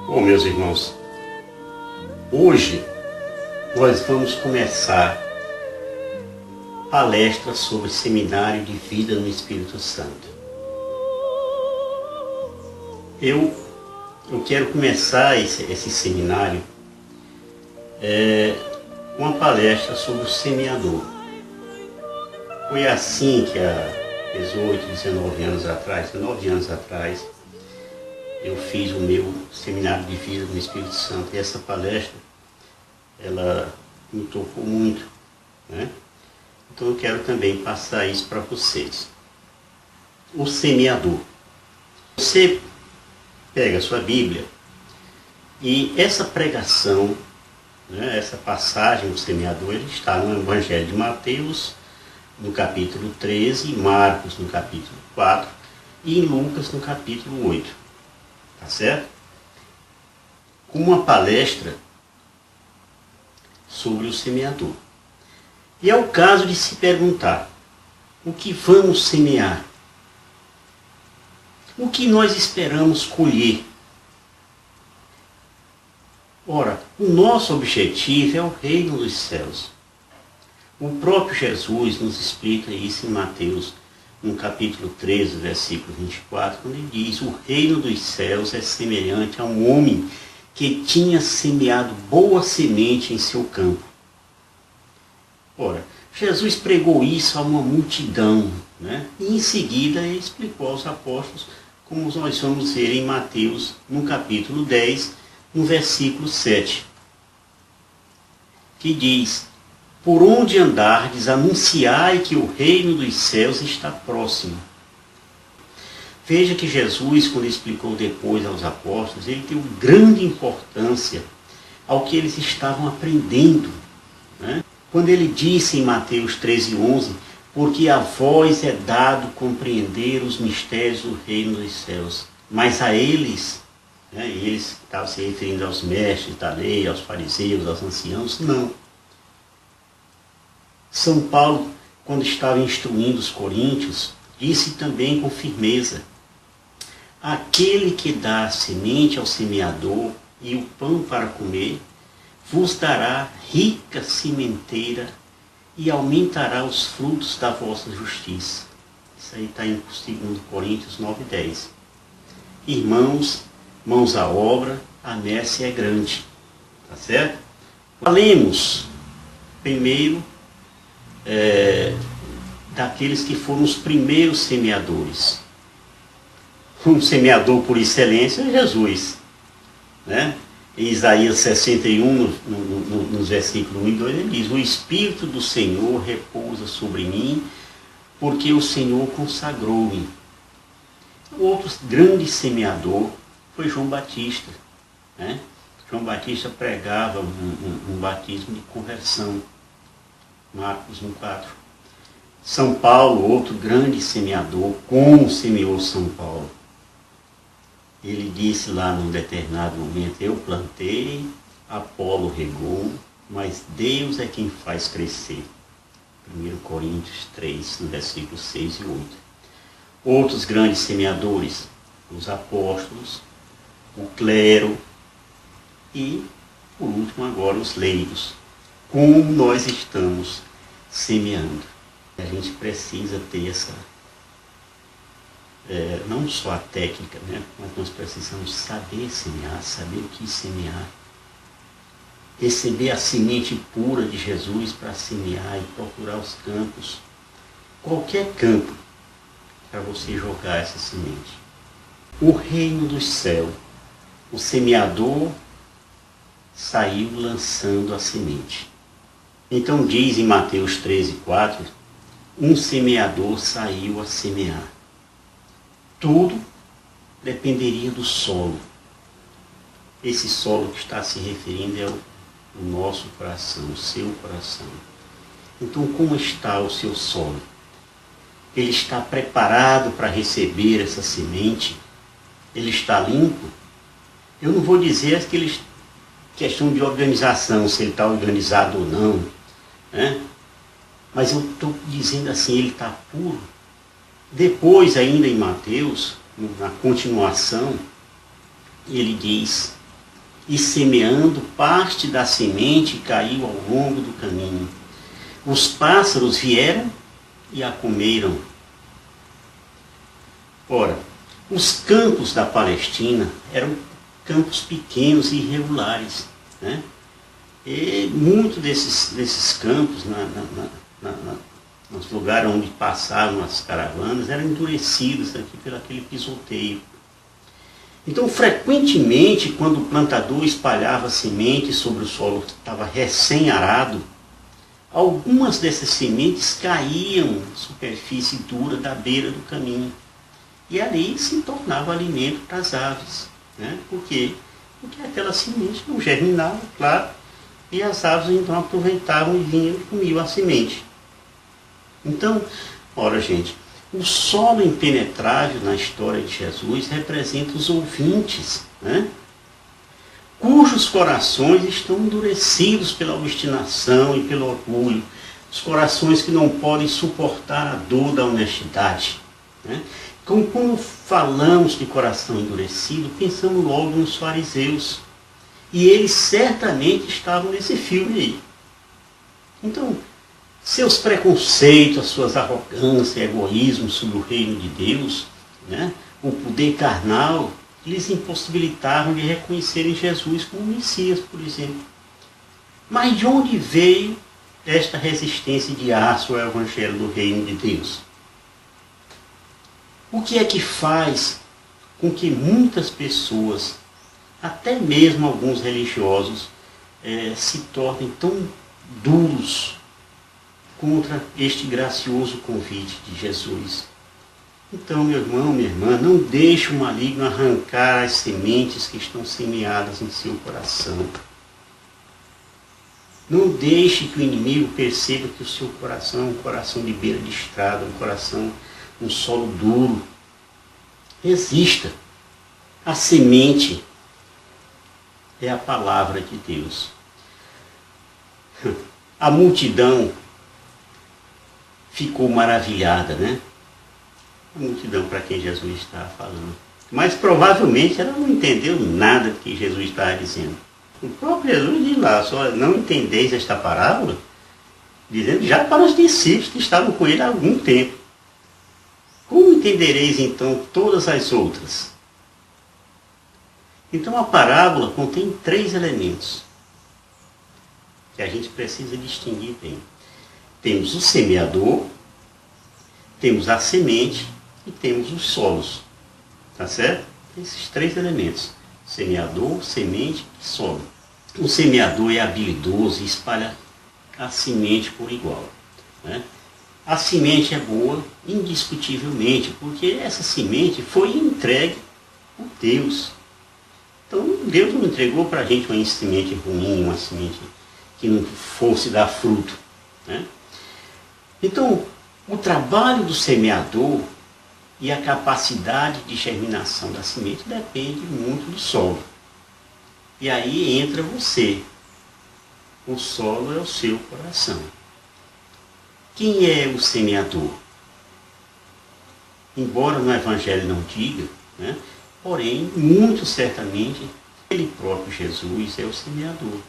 Bom, meus irmãos, hoje nós vamos começar palestra sobre Seminário de Vida no Espírito Santo. Eu quero começar esse seminário com uma palestra sobre o semeador. Foi assim que há 18, 19 anos atrás, eu fiz o meu Seminário de Vida no Espírito Santo. E essa palestra, ela me tocou muito, né? Então eu quero também passar isso para vocês. O semeador. Você pega a sua Bíblia e essa pregação, né, essa passagem do semeador, ele está no Evangelho de Mateus, no capítulo 13, Marcos no capítulo 4 e em Lucas no capítulo 8. Tá certo? Com uma palestra sobre o semeador. E é o caso de se perguntar: o que vamos semear? O que nós esperamos colher? Ora, o nosso objetivo é o reino dos céus. O próprio Jesus nos explica isso em Mateus, no capítulo 13, versículo 24, quando ele diz: o reino dos céus é semelhante a um homem que tinha semeado boa semente em seu campo. Ora, Jesus pregou isso a uma multidão, né? E em seguida ele explicou aos apóstolos, como nós vamos ver em Mateus, no capítulo 10, no versículo 7, que diz: por onde andardes, anunciai que o reino dos céus está próximo. Veja que Jesus, quando explicou depois aos apóstolos, ele deu grande importância ao que eles estavam aprendendo, né? Quando ele disse em Mateus 13:11, porque a vós é dado compreender os mistérios do reino dos céus, mas a eles, né, eles estavam se referindo aos mestres da lei, aos fariseus, aos anciãos, não. São Paulo, quando estava instruindo os coríntios, disse também com firmeza: aquele que dá a semente ao semeador e o pão para comer, vos dará rica sementeira e aumentará os frutos da vossa justiça. Isso aí está em 2 Coríntios 9:10. Irmãos, mãos à obra, a messe é grande. Tá certo? Falemos primeiro daqueles que foram os primeiros semeadores. Um semeador por excelência é Jesus, né? Em Isaías 61, nos versículos 1 e 2, ele diz: o Espírito do Senhor repousa sobre mim, porque o Senhor consagrou-me. Outro grande semeador foi João Batista, né? João Batista pregava um batismo de conversão. Marcos 1:4. São Paulo, outro grande semeador, como semeou São Paulo. Ele disse lá num determinado momento: eu plantei, Apolo regou, mas Deus é quem faz crescer. 1 Coríntios 3, no versículo 6 e 8. Outros grandes semeadores, os apóstolos, o clero e, por último agora, os leigos. Como nós estamos semeando. A gente precisa ter essa, não só a técnica, né? Mas nós precisamos saber semear, saber o que semear. Receber a semente pura de Jesus para semear e procurar os campos. Qualquer campo para você jogar essa semente. O reino dos céus. O semeador saiu lançando a semente. Então diz em Mateus 13:4, um semeador saiu a semear. Tudo dependeria do solo. Esse solo que está se referindo é o nosso coração, o seu coração. Então, como está o seu solo? Ele está preparado para receber essa semente? Ele está limpo? Eu não vou dizer aqueles questão de organização, se ele está organizado ou não, né? Mas eu estou dizendo assim, ele está puro. Depois, ainda em Mateus, na continuação, ele diz e semeando, parte da semente caiu ao longo do caminho. Os pássaros vieram e a comeram. Ora, os campos da Palestina eram campos pequenos e irregulares, né? E muitos desses campos, nos lugares onde passavam as caravanas, eram endurecidos aqui pelo aquele pisoteio. Então, frequentemente, quando o plantador espalhava sementes sobre o solo que estava recém-arado, algumas dessas sementes caíam na superfície dura da beira do caminho. E ali se tornava alimento para as aves, né? Por quê? Porque aquela semente não germinava, claro, e as aves então aproveitavam e vinham e comiam a semente. Então, ora gente, o solo impenetrável na história de Jesus representa os ouvintes, né? Cujos corações estão endurecidos pela obstinação e pelo orgulho, os corações que não podem suportar a dor da honestidade, né? Então, quando falamos de coração endurecido, pensamos logo nos fariseus. E eles certamente estavam nesse filme aí. Então, seus preconceitos, as suas arrogâncias, egoísmo sobre o reino de Deus, né, o poder carnal, lhes impossibilitavam de reconhecerem Jesus como Messias, por exemplo. Mas de onde veio esta resistência de aço ao evangelho do reino de Deus? O que é que faz com que muitas pessoas, até mesmo alguns religiosos, se tornem tão duros contra este gracioso convite de Jesus? Então, meu irmão, minha irmã, não deixe o maligno arrancar as sementes que estão semeadas em seu coração. Não deixe que o inimigo perceba que o seu coração é um coração de beira de estrada, um solo duro. Resista. A semente é a palavra de Deus. A multidão ficou maravilhada, né? A multidão para quem Jesus estava falando. Mas provavelmente ela não entendeu nada do que Jesus estava dizendo. O próprio Jesus diz lá, só não entendeis esta parábola, dizendo já para os discípulos que estavam com ele há algum tempo. Como entendereis então todas as outras? Então a parábola contém 3 elementos que a gente precisa distinguir bem. Temos o semeador, temos a semente e temos os solos. Tá certo? Esses 3 elementos. Semeador, semente e solo. O semeador é habilidoso e espalha a semente por igual, né? A semente é boa, indiscutivelmente, porque essa semente foi entregue por Deus. Então, Deus não entregou para a gente uma semente ruim, uma semente que não fosse dar fruto, né? Então, o trabalho do semeador e a capacidade de germinação da semente depende muito do solo. E aí entra você. O solo é o seu coração. Quem é o semeador? Embora no Evangelho não diga, né, porém, muito certamente, ele próprio Jesus é o semeador.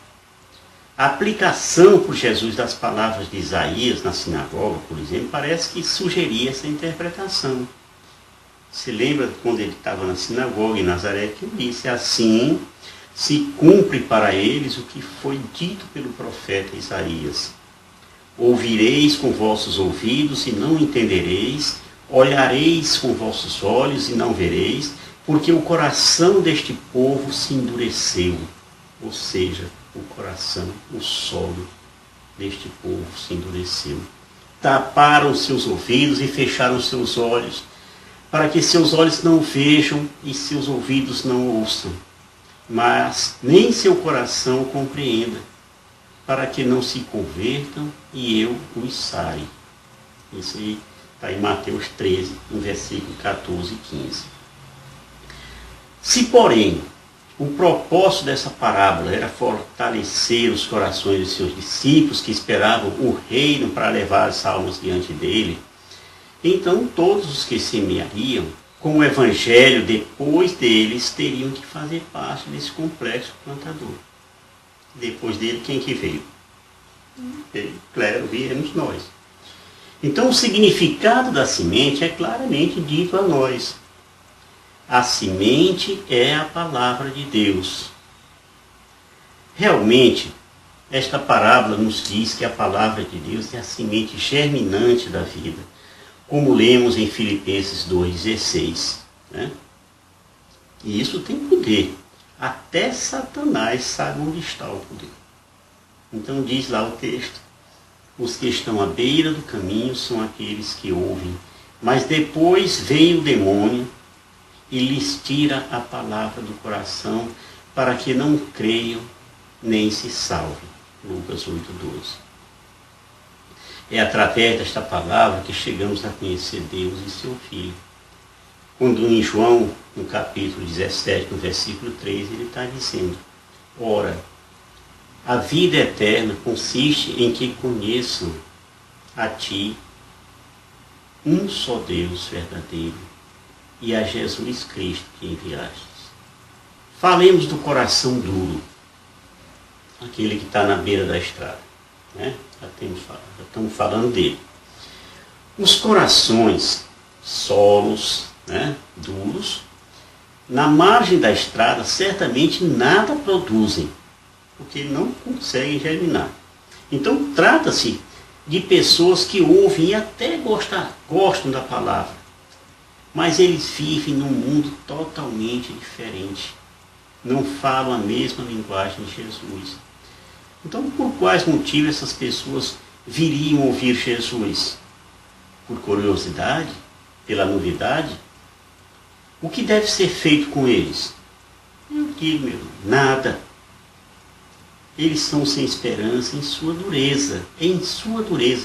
A aplicação por Jesus das palavras de Isaías na sinagoga, por exemplo, parece que sugeria essa interpretação. Se lembra quando ele estava na sinagoga em Nazaré, que ele disse: assim se cumpre para eles o que foi dito pelo profeta Isaías. Ouvireis com vossos ouvidos e não entendereis, olhareis com vossos olhos e não vereis, porque o coração deste povo se endureceu. Ou seja, o coração, o solo deste povo se endureceu. Taparam seus ouvidos e fecharam seus olhos, para que seus olhos não vejam e seus ouvidos não ouçam, mas nem seu coração compreenda, para que não se convertam e eu os sare. Isso aí está em Mateus 13, no versículo 14 e 15. Se, porém, o propósito dessa parábola era fortalecer os corações de seus discípulos que esperavam o reino para levar as almas diante dele, então todos os que semeariam com o Evangelho, depois deles, teriam que fazer parte desse complexo plantador. Depois dele, quem que veio? Claro, viemos nós. Então, o significado da semente é claramente dito a nós. A semente é a palavra de Deus. Realmente, esta parábola nos diz que a palavra de Deus é a semente germinante da vida, como lemos em Filipenses 2,16. Né? E isso tem poder. Até Satanás sabe onde está o poder. Então diz lá o texto: os que estão à beira do caminho são aqueles que ouvem, mas depois vem o demônio e lhes tira a palavra do coração, para que não creiam nem se salvem. Lucas 8,12. É através desta palavra que chegamos a conhecer Deus e seu Filho. Quando em João, no capítulo 17, no versículo 3, ele está dizendo: ora, a vida eterna consiste em que conheçam a ti, um só Deus verdadeiro, e a Jesus Cristo que enviastes. Falemos do coração duro, aquele que está na beira da estrada. Né? Já estamos falando dele. Os corações solos, né, duros, na margem da estrada, certamente nada produzem, porque não conseguem germinar. Então, trata-se de pessoas que ouvem e até gostam da palavra, mas eles vivem num mundo totalmente diferente. Não falam a mesma linguagem de Jesus. Então, por quais motivos essas pessoas viriam ouvir Jesus? Por curiosidade? Pela novidade? O que deve ser feito com eles? Eu digo, meu, nada. Eles estão sem esperança em sua dureza,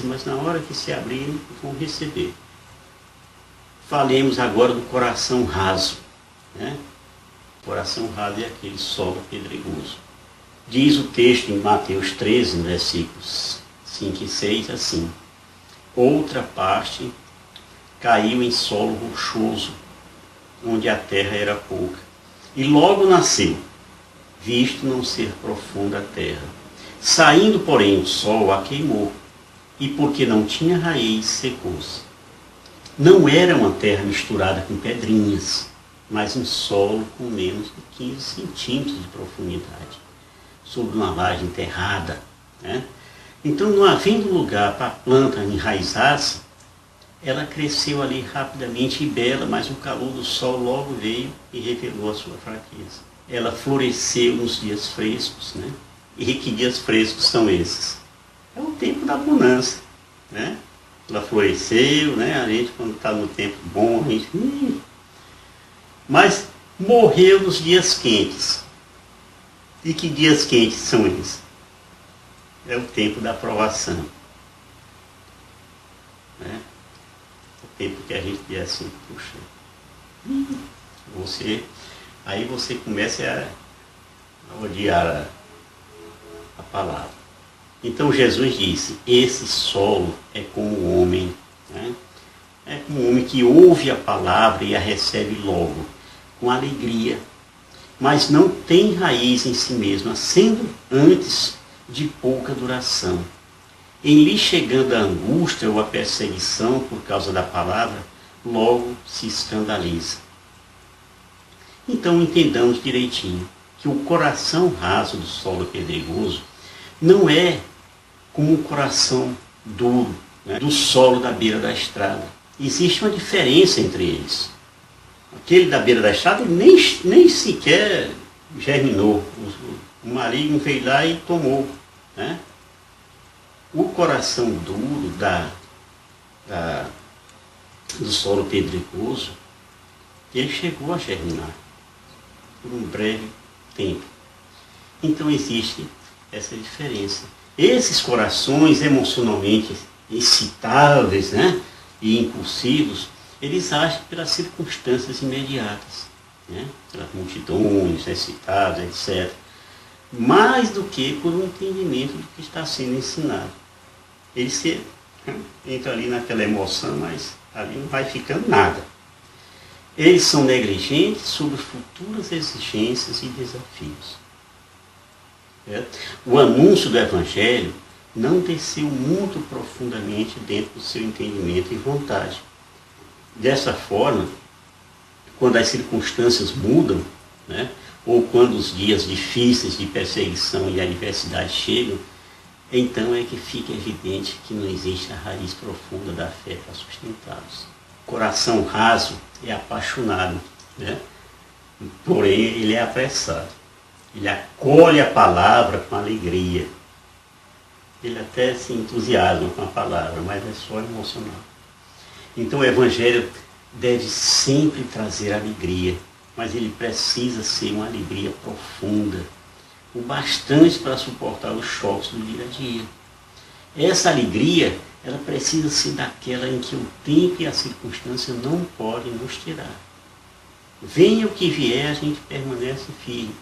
mas na hora que se abrirem, vão receber. Falemos agora do coração raso. Né? O coração raso é aquele solo pedregoso. Diz o texto em Mateus 13, versículos 5 e 6, assim: outra parte caiu em solo rochoso, onde a terra era pouca, e logo nasceu, visto não ser profunda a terra. Saindo, porém, o sol a queimou, e porque não tinha raiz, secou-se. Não era uma terra misturada com pedrinhas, mas um solo com menos de 15 centímetros de profundidade, sobre uma laje enterrada. Né? Então, não havendo lugar para a planta enraizar-se, ela cresceu ali rapidamente e bela, mas o calor do sol logo veio e revelou a sua fraqueza. Ela floresceu nos dias frescos, né? E que dias frescos são esses? É o tempo da bonança, né? Ela floresceu, né? A gente, quando está no tempo bom, a gente... Mas morreu nos dias quentes. E que dias quentes são esses? É o tempo da provação. Né? O tempo que a gente diz assim, puxa, aí você começa a odiar a palavra. Então Jesus disse: esse solo é como o homem, né? É como um homem que ouve a palavra e a recebe logo, com alegria, mas não tem raiz em si mesma, sendo antes de pouca duração. Em lhe chegando a angústia ou a perseguição por causa da palavra, logo se escandaliza. Então entendamos direitinho que o coração raso do solo pedregoso não é como o coração duro, né, do solo da beira da estrada. Existe uma diferença entre eles. Aquele da beira da estrada nem sequer germinou. O maligno veio lá e tomou. Né? O coração duro do solo pedregoso, ele chegou a germinar por um breve tempo. Então existe essa diferença. Esses corações emocionalmente excitáveis, né, e impulsivos, eles agem pelas circunstâncias imediatas, né, pelas multidões excitadas, etc. Mais do que por um entendimento do que está sendo ensinado. Ele entra ali naquela emoção, mas ali não vai ficando nada. Eles são negligentes sobre futuras exigências e desafios. O anúncio do Evangelho não desceu muito profundamente dentro do seu entendimento e vontade. Dessa forma, quando as circunstâncias mudam, né, ou quando os dias difíceis de perseguição e adversidade chegam, então é que fica evidente que não existe a raiz profunda da fé para sustentá-los. Coração raso é apaixonado, né? Porém ele é apressado. Ele acolhe a palavra com alegria. Ele até se entusiasma com a palavra, mas é só emocional. Então o Evangelho deve sempre trazer alegria, mas ele precisa ser uma alegria profunda, o bastante para suportar os choques do dia a dia. Essa alegria, ela precisa ser daquela em que o tempo e a circunstância não podem nos tirar. Venha o que vier, a gente permanece firme.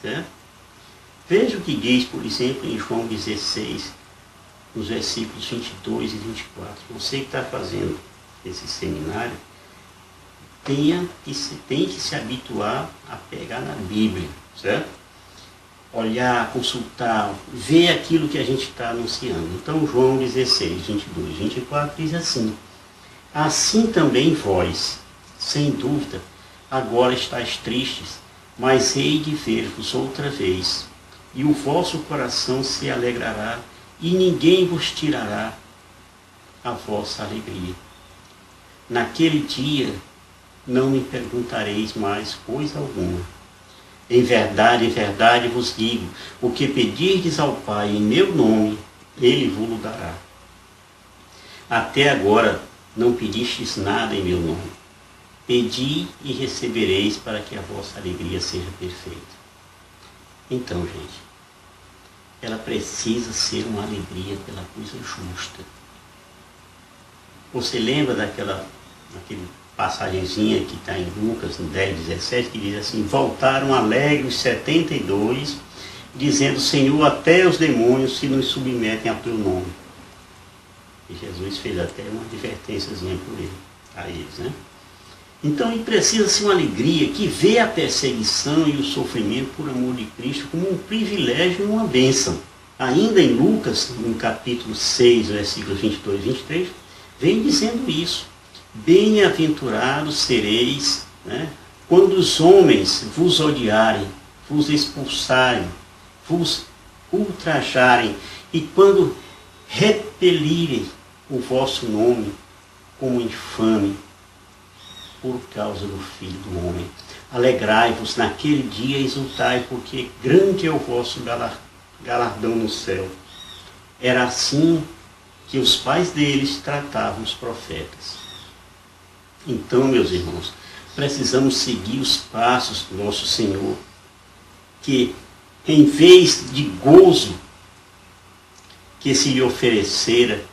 Certo? Veja o que diz, por exemplo, em João 16, nos versículos 22 e 24. Você que está fazendo esse seminário, tem que se habituar a pegar na Bíblia, certo? Olhar, consultar, ver aquilo que a gente está anunciando. Então, João 16, 22, 24 diz assim: assim também vós, sem dúvida, agora estáis tristes, mas hei de ver-vos outra vez, e o vosso coração se alegrará, e ninguém vos tirará a vossa alegria. Naquele dia não me perguntareis mais coisa alguma. Em verdade vos digo, o que pedirdes ao Pai em meu nome, Ele vos dará. Até agora não pedistes nada em meu nome. Pedi e recebereis para que a vossa alegria seja perfeita. Então, gente, ela precisa ser uma alegria pela coisa justa. Você lembra daquela passagenzinha que está em Lucas, no 10, 17, que diz assim: voltaram alegres 72, dizendo: Senhor, até os demônios se nos submetem a teu nome. E Jesus fez até uma advertênciazinha a eles, né? Então, ele precisa ser uma alegria que vê a perseguição e o sofrimento por amor de Cristo como um privilégio e uma bênção. Ainda em Lucas, no capítulo 6, versículos 22 e 23, vem dizendo isso. Bem-aventurados sereis, né, quando os homens vos odiarem, vos expulsarem, vos ultrajarem, e quando repelirem o vosso nome como infame, por causa do Filho do Homem. Alegrai-vos naquele dia e exultai, porque grande é o vosso galardão no céu. Era assim que os pais deles tratavam os profetas. Então, meus irmãos, precisamos seguir os passos do nosso Senhor, que em vez de gozo que se lhe oferecera,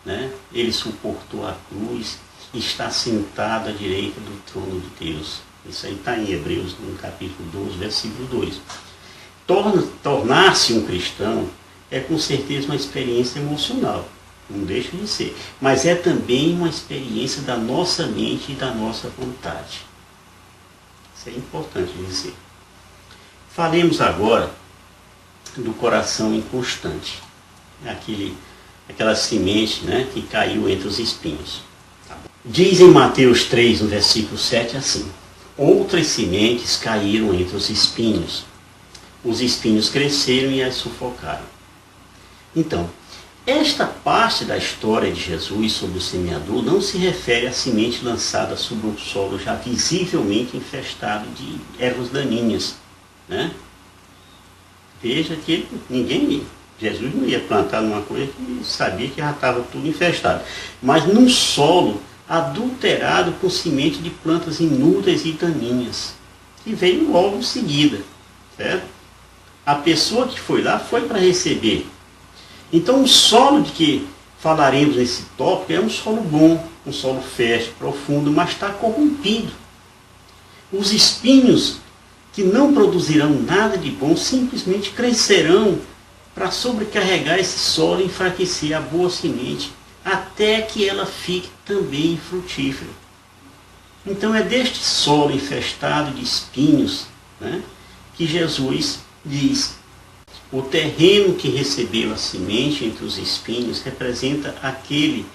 né, ele suportou a cruz, está sentado à direita do trono de Deus. Isso aí está em Hebreus, no capítulo 12, versículo 2. Tornar-se um cristão é com certeza uma experiência emocional, não deixa de ser, mas é também uma experiência da nossa mente e da nossa vontade. Isso é importante dizer. Falemos agora do coração inconstante, aquela semente, né, que caiu entre os espinhos. Diz em Mateus 3, no versículo 7, assim: outras sementes caíram entre os espinhos cresceram e as sufocaram. Então, esta parte da história de Jesus sobre o semeador não se refere à semente lançada sobre um solo já visivelmente infestado de ervas daninhas, né? Veja que Jesus não ia plantar numa coisa que sabia que já estava tudo infestado, mas num solo adulterado com semente de plantas inúteis e daninhas, que veio logo em seguida, certo? A pessoa que foi lá foi para receber. Então, o solo de que falaremos nesse tópico é um solo bom, um solo fértil, profundo, mas está corrompido. Os espinhos, que não produzirão nada de bom, simplesmente crescerão para sobrecarregar esse solo e enfraquecer a boa semente, até que ela fique também frutífera. Então é deste solo infestado de espinhos, né, que Jesus diz: o terreno que recebeu a semente entre os espinhos representa aquele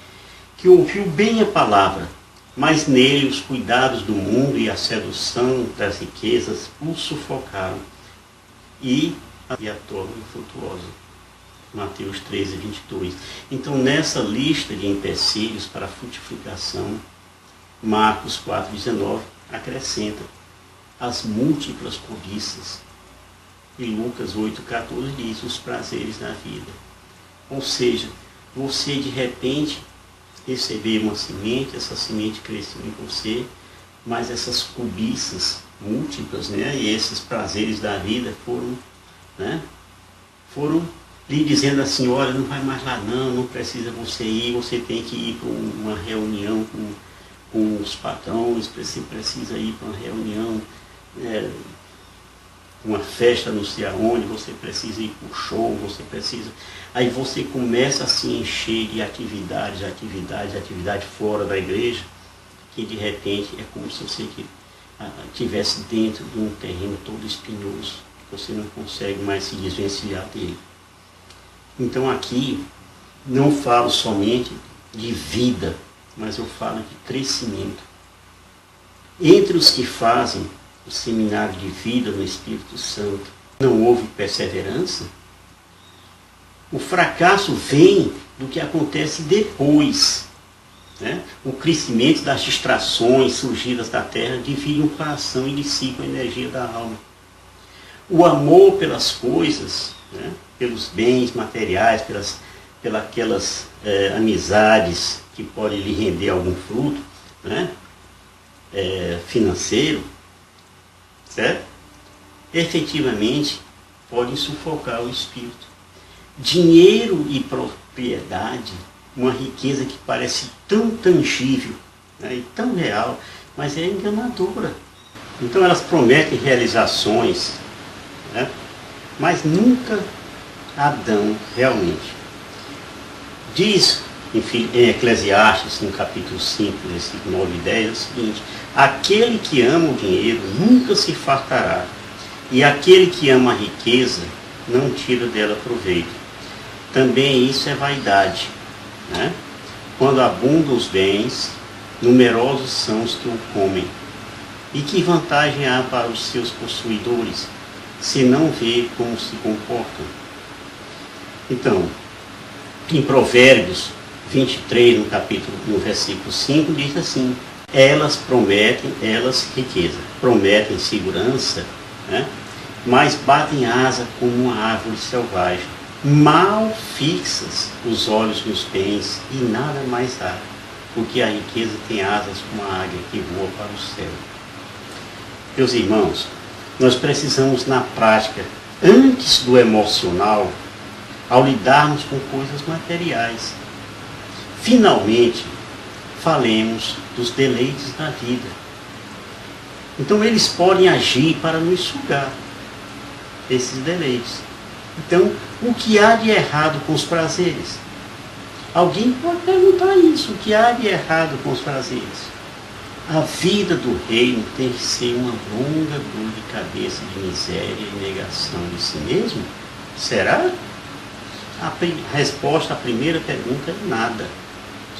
que ouviu bem a palavra, mas nele os cuidados do mundo e a sedução das riquezas o sufocaram e a tornam infrutuosa. Mateus 13, 22. Então, nessa lista de empecilhos para a frutificação, Marcos 4, 19 acrescenta as múltiplas cobiças. E Lucas 8, 14 diz os prazeres da vida. Ou seja, você de repente recebeu uma semente, essa semente cresceu em você, mas essas cobiças múltiplas, né, e esses prazeres da vida foram lhe dizendo assim: olha, não vai mais lá não precisa você ir, você tem que ir para uma reunião com os patrões, você precisa ir para uma reunião, uma festa não sei aonde, você precisa ir para um show, você precisa... Aí você começa a se encher de atividade fora da igreja, que de repente é como se você estivesse dentro de um terreno todo espinhoso, que você não consegue mais se desvencilhar dele. Então aqui não falo somente de vida, mas eu falo de crescimento. Entre os que fazem o seminário de vida no Espírito Santo, não houve perseverança? O fracasso vem do que acontece depois, né? O crescimento das distrações surgidas da terra divide um coração e dissipam a energia da alma. O amor pelas coisas, né? Pelos bens materiais, pelas aquelas amizades que podem lhe render algum fruto, né? Financeiro, certo? Efetivamente podem sufocar o espírito. Dinheiro e propriedade, uma riqueza que parece tão tangível, né, e tão real, mas é enganadora. Então elas prometem realizações, né, mas nunca dão realmente. Diz em Eclesiastes, no capítulo 5, versículo 9 e 10, é o seguinte: aquele que ama o dinheiro nunca se fartará, e aquele que ama a riqueza não tira dela proveito. Também isso é vaidade, né? Quando abundam os bens, numerosos são os que o comem. E que vantagem há para os seus possuidores, se não vê como se comportam? Então, em Provérbios 23, no versículo 5, diz assim: elas riqueza, prometem segurança, né? Mas batem asa como uma árvore selvagem. Mal fixas os olhos nos bens e nada mais há, porque a riqueza tem asas como a águia que voa para o céu. Meus irmãos, nós precisamos na prática, antes do emocional, ao lidarmos com coisas materiais. Finalmente, falemos dos deleites da vida. Então eles podem agir para nos sugar, esses deleites. Então, o que há de errado com os prazeres? Alguém pode perguntar isso: o que há de errado com os prazeres? A vida do reino tem que ser uma longa dor de cabeça de miséria e negação de si mesmo? Será? A resposta à primeira pergunta é nada.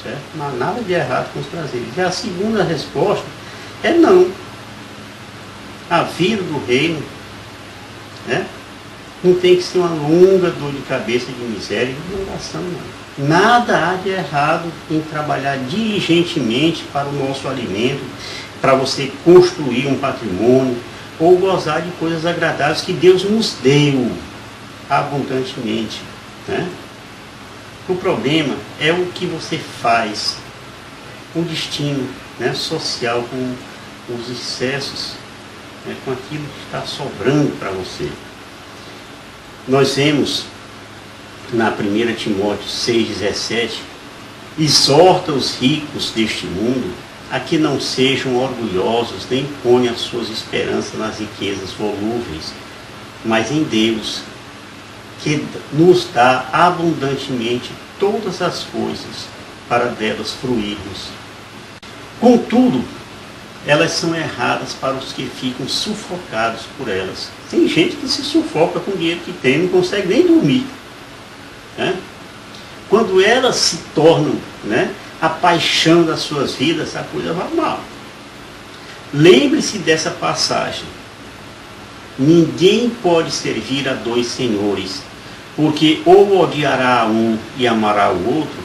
Certo? Não há nada de errado com os prazeres. E a segunda resposta é não. A vida do reino, né, não tem que ser uma longa dor de cabeça de miséria e de negação, não. Nada há de errado em trabalhar diligentemente para o nosso alimento, para você construir um patrimônio ou gozar de coisas agradáveis que Deus nos deu abundantemente, né? O problema é o que você faz, o destino, né, social, com os excessos, né, com aquilo que está sobrando para você. Nós vemos na 1 Timóteo 6,17: exorta os ricos deste mundo a que não sejam orgulhosos, nem ponham as suas esperanças nas riquezas volúveis, mas em Deus, que nos dá abundantemente todas as coisas para delas fruirmos. Contudo, elas são erradas para os que ficam sufocados por elas. Tem gente que se sufoca com o dinheiro que tem, não consegue nem dormir, né? Quando elas se tornam, né, a paixão das suas vidas, a coisa vai mal. Lembre-se dessa passagem. Ninguém pode servir a dois senhores, porque ou odiará a um e amará o outro,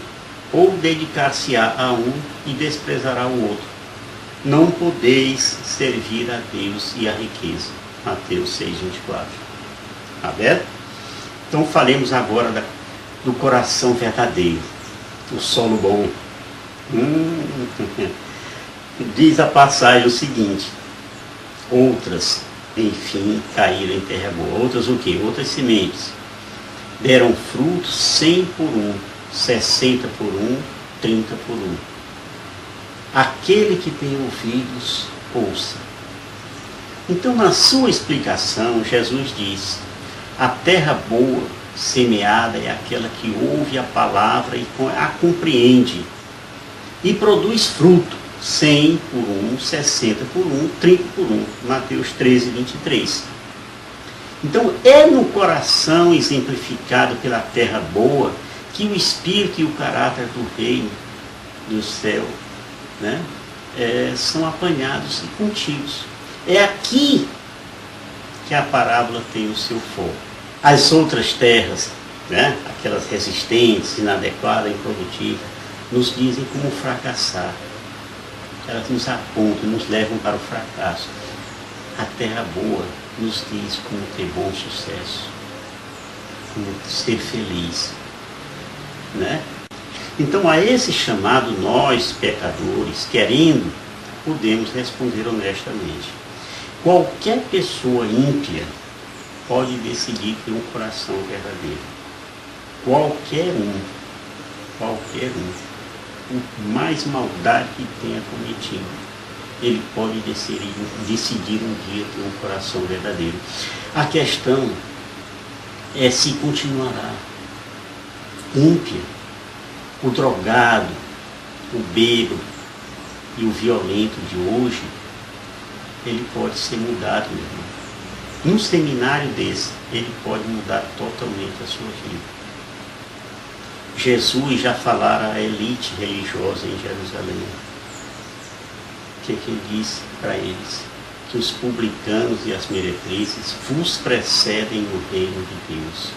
ou dedicar-se-á a um e desprezará o outro. Não podeis servir a Deus e a riqueza. Mateus 6:24. Aberto? Então falemos agora do coração verdadeiro, o solo bom. Diz a passagem o seguinte: outras, enfim, caíram em terra boa. Outras o quê? Outras sementes. Deram frutos 100 por 1, 60 por 1, 30 por 1. Aquele que tem ouvidos, ouça. Então, na sua explicação, Jesus diz: a terra boa, semeada, é aquela que ouve a palavra e a compreende e produz fruto, 100 por 1, 60 por 1, 30 por 1. Mateus 13:23. Então, é no coração exemplificado pela terra boa que o espírito e o caráter do reino do céu, né, são apanhados e contidos. É aqui que a parábola tem o seu foco. As outras terras, né, aquelas resistentes, inadequadas, improdutivas, nos dizem como fracassar. Elas nos apontam, nos levam para o fracasso. A terra boa nos diz como ter bom sucesso, como ser feliz, né? Então, a esse chamado, nós, pecadores, querendo, podemos responder honestamente. Qualquer pessoa ímpia pode decidir ter um coração verdadeiro. Qualquer um, por mais maldade que tenha cometido, ele pode decidir um dia ter um coração verdadeiro. A questão é se continuará ímpia. O drogado, o bêbado e o violento de hoje, ele pode ser mudado, meu irmão. Num seminário desse, ele pode mudar totalmente a sua vida. Jesus já falara à elite religiosa em Jerusalém. O que ele disse para eles? Que os publicanos e as meretrizes vos precedem no reino de Deus.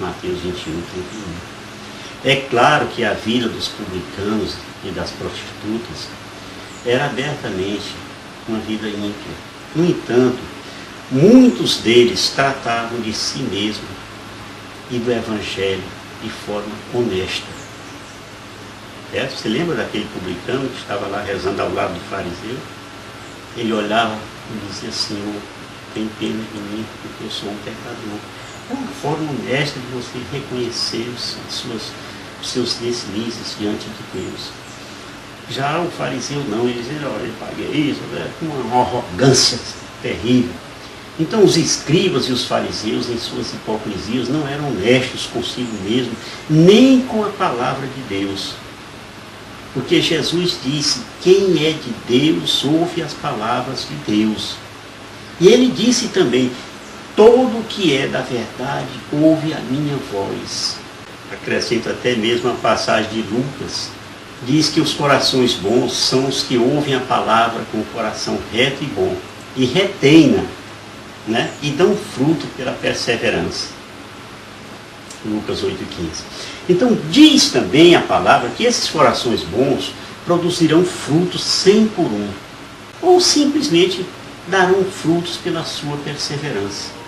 Mateus 21:31. É claro que a vida dos publicanos e das prostitutas era abertamente uma vida ímpia. No entanto, muitos deles tratavam de si mesmos e do Evangelho de forma honesta. Você lembra daquele publicano que estava lá rezando ao lado do fariseu? Ele olhava e dizia: Senhor, tem pena de mim, porque eu sou um pecador. É uma forma honesta de você reconhecer os seus deslizes diante de Deus. Já o fariseu não, ele dizia: olha, ele paga isso, com uma arrogância terrível. Então os escribas e os fariseus, em suas hipocrisias, não eram honestos consigo mesmo, nem com a palavra de Deus. Porque Jesus disse: quem é de Deus ouve as palavras de Deus. E ele disse também: todo que é da verdade ouve a minha voz. Acrescento até mesmo a passagem de Lucas. Diz que os corações bons são os que ouvem a palavra com o coração reto e bom, e retém-na, né? E dão fruto pela perseverança. Lucas 8:15. Então diz também a palavra que esses corações bons produzirão frutos 100 por 1, ou simplesmente darão frutos pela sua perseverança.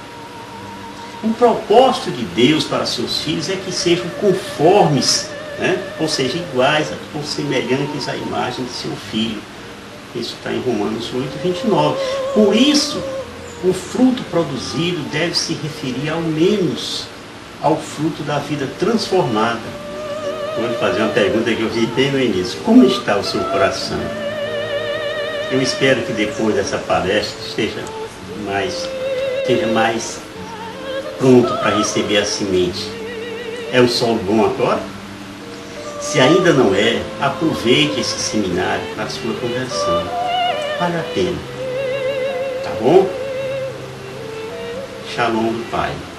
O propósito de Deus para seus filhos é que sejam conformes, né? Ou seja, iguais ou semelhantes à imagem de seu filho. Isso está em Romanos 8:29. Por isso, o fruto produzido deve se referir ao menos ao fruto da vida transformada. Vou fazer uma pergunta que eu vi bem no início: como está o seu coração? Eu espero que depois dessa palestra esteja mais pronto para receber a semente. É o solo bom agora? Se ainda não é, aproveite esse seminário para a sua conversão. vale a pena. Tá bom? Shalom do Pai.